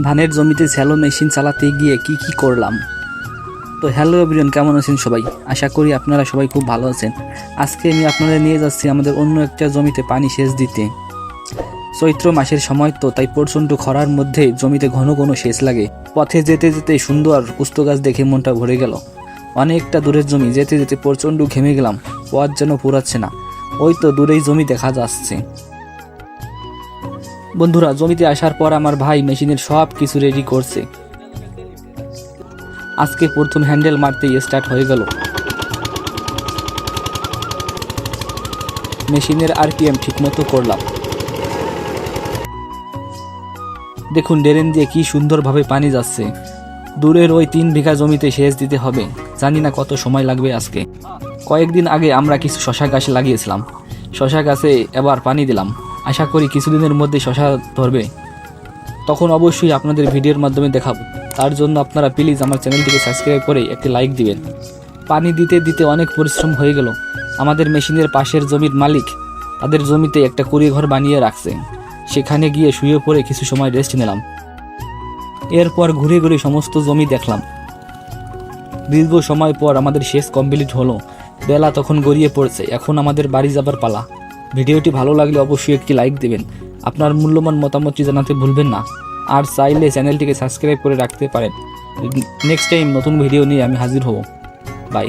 ধানের জমিতে shallow machine চালাতে গিয়ে কি করলাম। তো হ্যালো এভরিওয়ান, কেমন আছেন সবাই? আশা করি আপনারা সবাই খুব ভালো আছেন। আজকে আমি আপনাদের নিয়ে যাচ্ছি আমাদের অন্য একটা জমিতে পানি সেচ দিতে। চৈত্র মাসের সময় তো, তাই প্রচণ্ড খরার মধ্যে জমিতে ঘন ঘন সেচ লাগে। পথে যেতে যেতে সুন্দর কুস্ত গাছ দেখে মনটা ভরে গেল। অনেকটা দূরের জমি, যেতে যেতে প্রচণ্ড ঘেমে গেলাম। পথ যেন ফুরাচ্ছে না। ওই তো দূরেই জমি দেখা যাচ্ছে। বন্ধুরা, জমিতে আসার পর আমার ভাই মেশিনের সব কিছু রেডি করছে। আজকে প্রথম হ্যান্ডেল মারতেই স্টার্ট হয়ে গেল। মেশিনের আরপিএম ঠিকমতো করলাম। দেখুন ড্রেন দিয়ে কি সুন্দরভাবে পানি যাচ্ছে। দূরের ওই 3 বিঘা জমিতে সেচ দিতে হবে। জানি না কত সময় লাগবে আজকে। কয়েকদিন আগে আমরা কিছু শশা গাছ লাগিয়েছিলাম। শশা গাছে এবার পানি দিলাম। আশা করি কিছুদিনের মধ্যে শশা ধরবে। তখন অবশ্যই আপনাদের ভিডিওর মাধ্যমে দেখাবো। তার জন্য আপনারা প্লিজ আমার চ্যানেলটিকে সাবস্ক্রাইব করে একটি লাইক দিবেন। পানি দিতে দিতে অনেক পরিশ্রম হয়ে গেল। আমাদের মেশিনের পাশের জমির মালিক তাদের জমিতে একটা কুড়ি ঘর বানিয়ে রাখছে। সেখানে গিয়ে শুয়ে পড়ে কিছু সময় রেস্ট নিলাম। এরপর ঘুরে ঘুরে সমস্ত জমি দেখলাম। দীর্ঘ সময় পর আমাদের সেচ কমপ্লিট হলো। বেলা তখন গড়িয়ে পড়ছে। এখন আমাদের বাড়ি যাবার পালা। ভিডিওটি ভালো লাগলে অবশ্যই একটি লাইক দেবেন। আপনার মূল্যবান মতামতটি জানাতে ভুলবেন না। আর চাইলে চ্যানেলটিকে সাবস্ক্রাইব করে রাখতে পারেন। নেক্সট টাইম নতুন ভিডিও নিয়ে আমি হাজির হব। বাই।